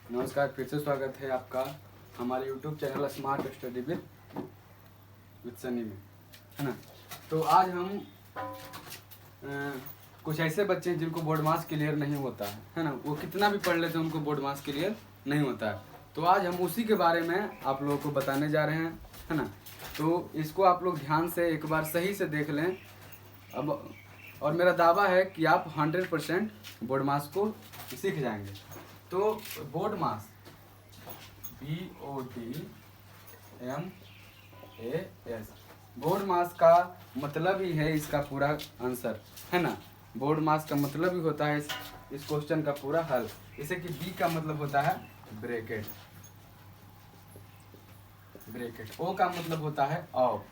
नमस्कार, फिर से स्वागत है आपका हमारे YouTube channel smart study with Sunny में, है ना। तो आज हम कुछ ऐसे बच्चे हैं जिनको बोर्ड मार्क्स क्लियर नहीं होता है ना। वो कितना भी पढ़ लेते हैं उनको बोर्ड मार्क्स क्लियर नहीं होता है। तो आज हम उसी के बारे में आप लोगों को बताने जा रहे हैं, है ना। तो इसको आप लोग ध्यान से एक बार सही से देख लें अब, और मेरा दावा है कि आप 100% बोर्ड मार्क्स को सीख जाएंगे। तो बोर्ड मास BODMAS, बोर्ड मास का मतलब ही है इसका पूरा आंसर, है ना। बोर्ड मास का मतलब ही होता है इस क्वेश्चन का पूरा हल। जैसे कि B का मतलब होता है ब्रैकेट, O का मतलब होता है ऑफ,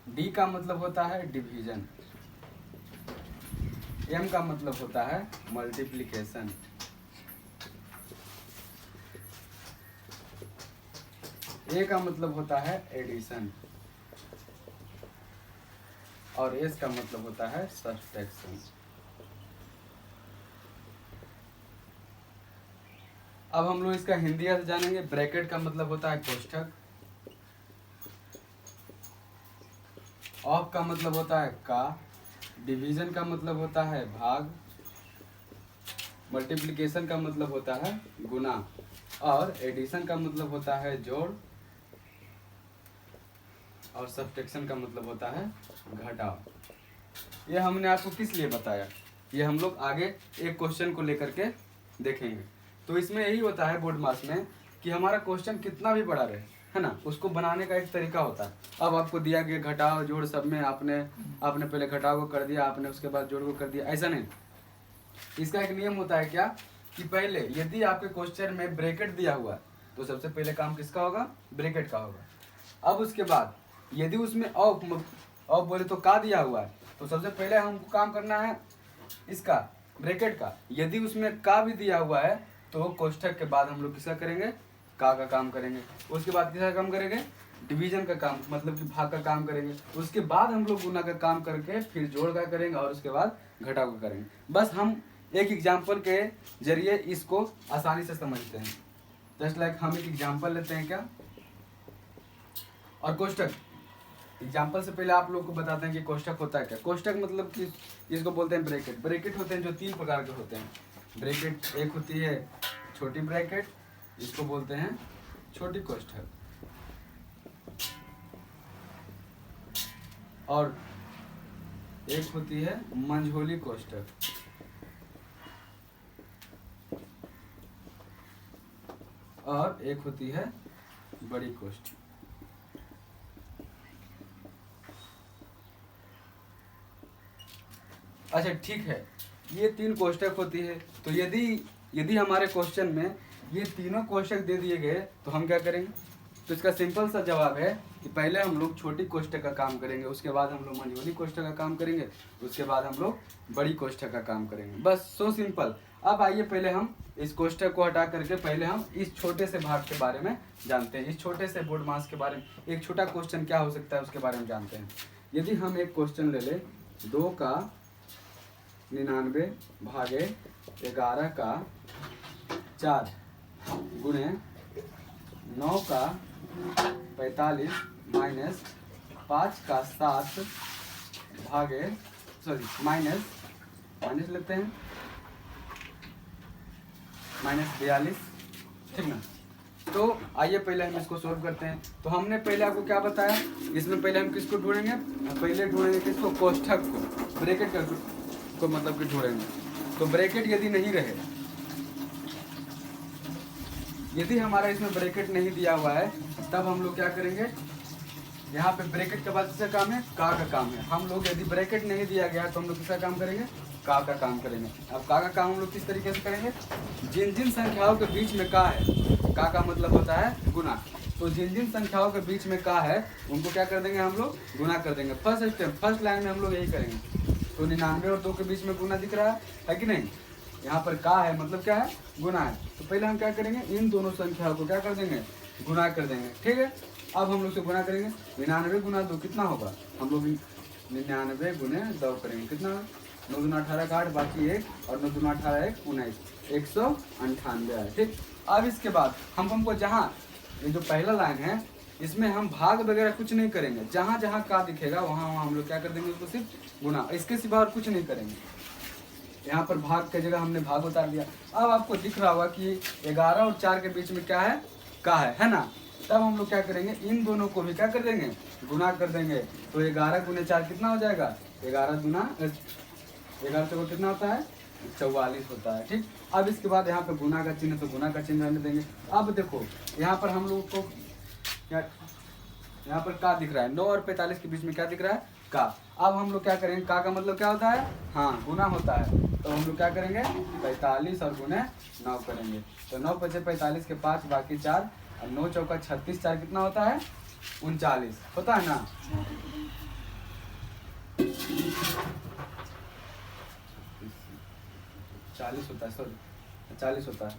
D का मतलब होता है डिवीजन, M का मतलब होता है मल्टीप्लिकेशन, A का मतलब होता है एडिशन और S का मतलब होता है सब्ट्रैक्शन। अब हम लोग इसका हिंदी अर्थ जानेंगे। ब्रैकेट का मतलब होता है कोष्ठक, ऑफ का मतलब होता है का, डिवीजन का मतलब होता है भाग, मल्टीप्लिकेशन का मतलब होता है गुना और एडिशन का मतलब होता है जोड़ और सब्ट्रैक्शन का मतलब होता है घटाव। ये हमने आपको किस लिए बताया, ये हम लोग आगे एक क्वेश्चन को लेकर के देखेंगे। तो इसमें यही होता है बोर्ड मार्क्स में कि हमारा क्वेश्चन कितना भी बड़ा रहे, है ना, उसको बनाने का एक तरीका होता है। अब आपको दिया गया घटाव जोड़ सब में आपने पहले घटाव को कर दिया, आपने उसके बाद जोड़ को कर दिया, ऐसा नहीं। इसका एक नियम होता है क्या कि पहले यदि आपके क्वेश्चन में ब्रैकेट दिया हुआ है तो सबसे पहले काम किसका होगा, ब्रैकेट का होगा। अब उसके बाद यदि उसमें ऑफ बोले तो का दिया हुआ है तो सबसे पहले हमको काम करना है इसका ब्रैकेट का। यदि उसमें का भी दिया हुआ है तो कोष्ठक के बाद हम लोग किसका करेंगे, का काम करेंगे। उसके बाद किसका काम करेंगे, डिवीजन का काम, मतलब कि भाग का काम करेंगे। उसके बाद हम लोग गुना का काम करके फिर जोड़ का करेंगे और उसके बाद घटाव का करेंगे। बस हम एक एग्जाम्पल के जरिए इसको आसानी से समझते हैं। जस्ट लाइक हम एक एग्जाम्पल लेते हैं क्या, और कोष्ठक एग्जाम्पल से पहले आप लोग को बताते हैं कि कोष्ठक होता है क्या। कोष्ठक मतलब कि इसको बोलते हैं ब्रैकेट। ब्रैकेट होते हैं जो 3 प्रकार के होते हैं। ब्रैकेट एक होती है छोटी ब्रैकेट, इसको बोलते हैं छोटी कोष्ठक, और एक होती है मंझोली कोष्ठक, और एक होती है बड़ी कोष्ठक। अच्छा ठीक है, ये 3 कोष्ठक होती है। तो यदि हमारे क्वेश्चन में ये तीनों कोष्ठक दे दिए गए तो हम क्या करेंगे। तो इसका सिंपल सा जवाब है कि पहले हम लोग छोटी कोष्ठक का काम करेंगे, उसके बाद हम लोग मंझोली कोष्ठक का काम करेंगे, उसके बाद हम लोग बड़ी कोष्ठक का काम करेंगे। बस सो सिंपल। अब आइए पहले हम इस कोष्ठक को हटा करके पहले हम इस छोटे से भाग के बारे में जानते हैं। इस छोटे से बोर्ड मास के बारे में, एक छोटा क्वेश्चन क्या हो सकता है उसके बारे में जानते हैं। यदि हम एक क्वेश्चन ले लें 2 का 99 भागे 11 का 4 गुणे 9 का 45 माइनस 5 का 7 भागे माइनस लेते हैं -42, ठीक ना। तो आइए पहले हम इसको सॉल्व करते हैं। तो हमने पहले आपको क्या बताया, इसमें पहले हम किसको ढूंढेंगे, पहले ढूंढेंगे किसको, कोष्ठक को, ब्रैकेट को मतलब कि ढूंढेंगे। तो ब्रैकेट यदि नहीं रहे, यदि हमारा इसमें ब्रैकेट नहीं दिया हुआ है तब हम लोग क्या करेंगे, यहाँ पे ब्रैकेट के बाद किसका काम है, का काम है। हम लोग यदि ब्रैकेट नहीं दिया गया तो हम लोग किसका काम करेंगे, का काम करेंगे। अब का काम हम लोग किस तरीके से करेंगे, जिन जिन संख्याओं के बीच में का है, का मतलब होता है गुना, तो जिन जिन संख्याओं के बीच में का है उनको क्या कर देंगे, हम लोग गुना कर देंगे। फर्स्ट स्टेप, फर्स्ट लाइन में हम लोग यही करेंगे। तो 99 और 2 के बीच में गुना दिख रहा है कि नहीं, यहाँ पर का है मतलब क्या है, गुना है। तो पहले हम क्या करेंगे, इन दोनों संख्याओं को क्या कर देंगे, गुना कर देंगे, ठीक है। अब हम लोग से गुना करेंगे, 99 गुना 2 कितना होगा, हम लोग 99 गुने 2 करेंगे, कितना 9 दूना 18 का 8, बाकी 1 और 9 दूना 18 1 19, 198 आया। ठीक, अब इसके बाद हमको जहाँ ये जो पहला लाइन है इसमें हम भाग वगैरह कुछ नहीं करेंगे, जहाँ जहाँ का दिखेगा वहाँ वहाँ हम लोग क्या कर देंगे, उसको सिर्फ गुना, इसके सिवा और कुछ नहीं करेंगे। यहाँ पर भाग की जगह हमने भाग उतार दिया। अब आपको दिख रहा होगा कि 11 और 4 के बीच में क्या है, का है ना। तब हम लोग क्या करेंगे, इन दोनों को भी क्या कर देंगे, गुना कर देंगे। तो 11 गुने 4 कितना हो जाएगा, 11 गुना 11 को कितना होता है, 44 होता है। ठीक, अब इसके बाद यहाँ पे गुना का चिन्ह, तो गुना का चिन्ह रहने देंगे। अब देखो यहाँ पर हम लोग को क्या, यहाँ पर का दिख रहा है, 9 और 45 के बीच में क्या दिख रहा है, का। अब हम लोग क्या करेंगे, का मतलब क्या होता है, हाँ गुना होता है। तो हम लोग क्या करेंगे, 45 और गुने 9 करेंगे। तो 9 पचे 45 के 5 बाकी 4 और 9 चौका 36, 4 कितना होता है, 39 होता है ना। 40 होता है, सॉरी 40 होता है,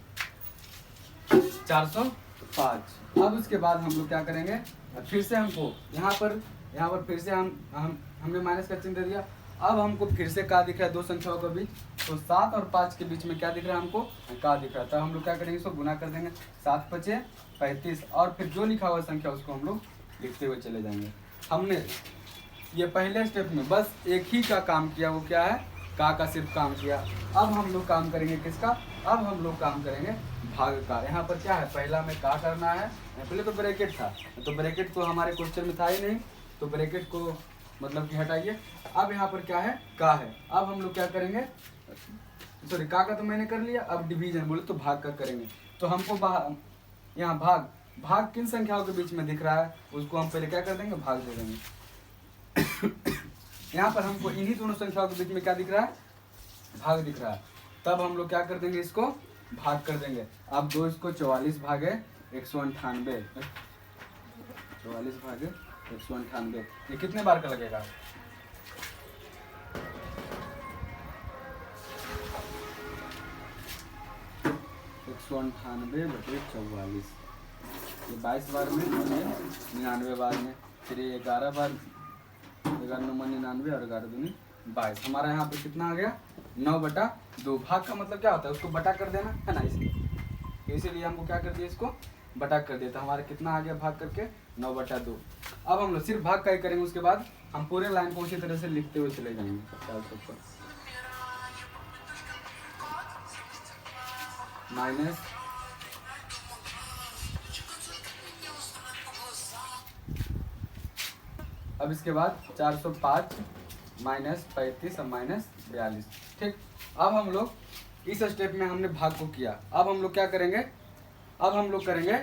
405। अब उसके बाद हम लोग क्या करेंगे, फिर से हमको यहाँ पर फिर से हमने माइनस का चिन्ह दे दिया। अब हमको फिर से का दिख रहा है दो संख्याओं के बीच, तो 7 और 5 के बीच में क्या दिख रहा है, हमको का दिख रहा है। तो हम लोग क्या करेंगे, इसको गुना कर देंगे, 7 पचे 35 और फिर जो लिखा हुआ संख्या उसको हम लोग लिखते हुए चले जाएंगे। हमने ये पहले स्टेप में बस एक ही का काम किया, वो क्या है, का सिर्फ काम किया। अब हम लोग काम करेंगे किसका, अब हम लोग काम करेंगे भाग का। यहाँ पर क्या है, पहला में का करना है, पहले तो ब्रैकेट था, तो ब्रैकेट तो हमारे क्वेश्चन में था ही नहीं, तो ब्रैकेट को मतलब कि हटाइए। अब यहाँ पर क्या है, का है। अब हम लोग क्या करेंगे, सॉरी का तो मैंने कर लिया, अब डिवीजन बोले तो भाग का करेंगे। तो हमको यहाँ भाग किन संख्याओं के बीच में दिख रहा है, उसको हम पहले क्या कर देंगे, भाग दे देंगे। यहाँ पर हमको इन्हीं दोनों संख्याओं के बीच में क्या दिख रहा है, भाग दिख रहा है। तब हम लोग क्या कर देंगे, इसको भाग कर देंगे। अब 2 इसको 44 भागे 198, 44 भागे 198, ये कितने बार का लगेगा, 198 बटे 44, ये 22 बार में और ये 99 बार में, फिर ये 11 बार, 11 9 99 और 11 दूनी 22। हमारा यहाँ पे कितना आ गया, 9/2। भाग का मतलब क्या होता है, उसको बटा कर देना है ना, इसीलिए हमको क्या कर दिया, इसको बटा कर दिया। तो हमारा कितना आ गया भाग करके, 9/2। अब हम लोग सिर्फ भाग का ही करेंगे, उसके बाद हम पूरे लाइन को उसी तरह से लिखते हुए चले जाएंगे। माइनस अब इसके बाद 405 माइनस 35 और माइनस 42। ठीक, अब हम लोग इस स्टेप में हमने भाग को किया। अब हम लोग क्या करेंगे, अब हम लोग करेंगे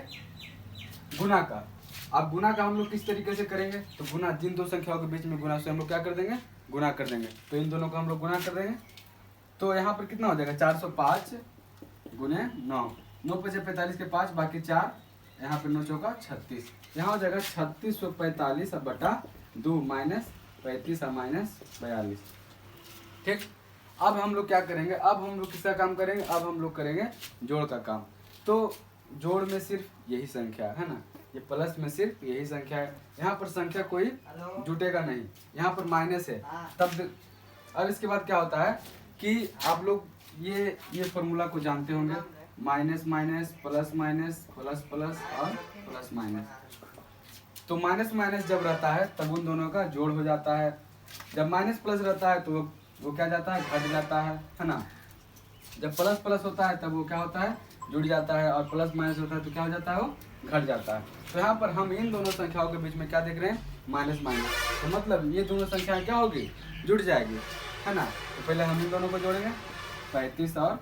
गुना का। अब गुना का हम लोग किस तरीके से करेंगे, तो गुना जिन दो संख्याओं के बीच में गुना से हम लोग क्या कर देंगे, गुना कर देंगे। तो इन दोनों को हम लोग गुना कर देंगे। तो यहाँ पर कितना हो जाएगा, 405 गुने 9, 9 पचे 45 के 5 बाकी 4, यहाँ पे 9 चौका 36, यहाँ हो जाएगा 3645 बटा 2 माइनस 35 और माइनस 42। ठीक, अब हम लोग क्या करेंगे, अब हम लोग किसका काम करेंगे, अब हम लोग करेंगे जोड़ का काम। तो जोड़ में सिर्फ यही संख्या है ना, ये प्लस में सिर्फ यही संख्या है, यहाँ पर संख्या कोई जुटेगा नहीं, यहाँ पर माइनस है तब। अब इसके बाद क्या होता है कि आप लोग ये फॉर्मूला को जानते होंगे, minus minus plus minus plus plus और प्लस माइनस। तो माइनस माइनस जब रहता है तब उन दोनों का जोड़ हो जाता है, जब माइनस प्लस रहता है तो वो क्या जाता है, घट जाता है ना। जब प्लस प्लस होता है तब वो क्या होता है, जुड़ जाता है, और प्लस माइनस होता है तो क्या हो जाता है, वो घट जाता है। तो यहाँ पर हम इन दोनों संख्याओं के बीच में क्या देख रहे हैं, माइनस माइनस, तो मतलब ये दोनों संख्याएं क्या होगी, जुड़ जाएगी है ना। तो पहले हम इन दोनों को जोड़ेंगे, 35 और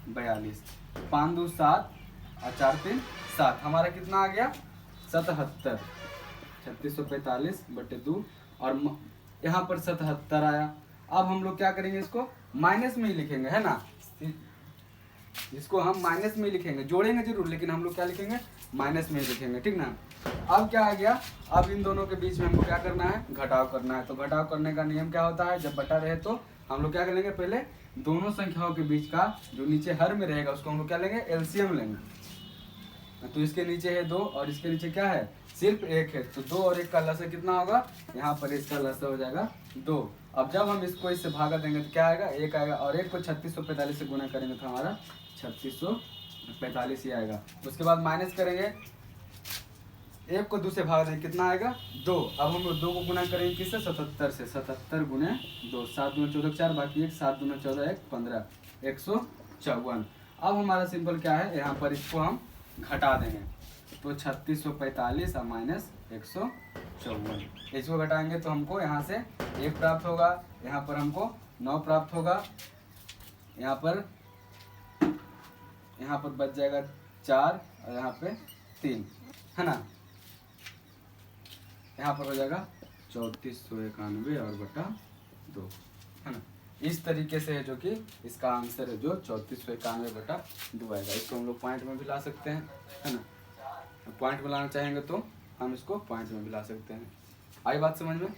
42, 5 2 7 और 4 3 7, हमारा कितना आ गया 77, 3645 बटे 2, और यहाँ पर 77 आया। अब हम लोग क्या करेंगे, इसको माइनस में ही लिखेंगे है ना, इसको हम माइनस में ही लिखेंगे, जोड़ेंगे जरूर लेकिन हम लोग क्या लिखेंगे, माइनस में ही लिखेंगे। ठीक ना। अब क्या आ गया, अब इन दोनों के बीच में हमको क्या करना है, घटाव करना है। तो घटाव करने का नियम क्या होता है, जब बटा रहे तो हम लोग क्या करेंगे, पहले दोनों संख्याओं के बीच का जो नीचे हर में रहेगा उसको हम लोग क्या लेंगे, एलसीएम लेंगे। तो इसके नीचे है 2 और इसके नीचे क्या है, सिर्फ 1 है, तो 2 और 1 का लसा कितना होगा, यहाँ पर इसका लसा हो जाएगा 2। अब जब हम इसको इससे भागा देंगे तो क्या आएगा, 1 आएगा, और 1 को 3645 से गुना करेंगे तो हमारा 3645 ही आएगा। उसके बाद माइनस करेंगे, 1 को 2 से भाग देंगे, कितना आएगा 2। अब हम 2 को गुना करेंगे किससे, 77 से, 77 गुने 2, 7 दूना 14 4 बाकी 1, 7 दूना 14 1 15, 154। अब हमारा सिंपल क्या है, यहाँ पर इसको हम घटा देंगे, तो 3645 और माइनस 154, इसको घटाएंगे तो हमको यहाँ से 1 प्राप्त होगा, यहाँ पर हमको 9 प्राप्त होगा, यहाँ पर बच जाएगा 4 और यहाँ पे 3, है ना। यहाँ पर हो जाएगा 3491 और बटा 2, है ना। इस तरीके से है जो कि इसका आंसर है जो 3491 बटा 2 आएगा। इसको हम लोग पॉइंट में भी ला सकते हैं, है ना। पॉइंट में लाना चाहेंगे तो हम इसको पॉइंट में भी ला सकते हैं। आई बात समझ में?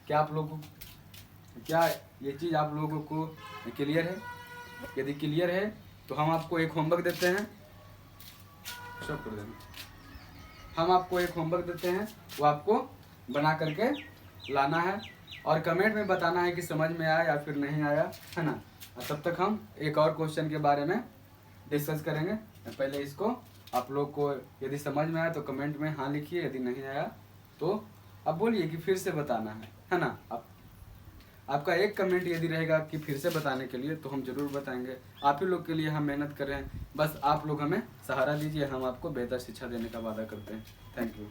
क्या आप लोगों को, क्या ये चीज़ आप लोगों को क्लियर है? यदि क्लियर है तो हम आपको एक होमवर्क देते हैं, शो कर देना। हम आपको एक होमवर्क देते हैं, वो आपको बना करके लाना है और कमेंट में बताना है कि समझ में आया या फिर नहीं आया, है ना। और तब तक हम एक और क्वेश्चन के बारे में डिस्कस करेंगे। पहले इसको आप लोग को यदि समझ में आया तो कमेंट में हाँ लिखिए, यदि नहीं आया तो अब बोलिए कि फिर से बताना है ना। आपका एक कमेंट यदि रहेगा कि फिर से बताने के लिए तो हम जरूर बताएंगे। आप ही लोग के लिए हम मेहनत कर रहे हैं, बस आप लोग हमें सहारा दीजिए, हम आपको बेहतर शिक्षा देने का वादा करते हैं। Thank you.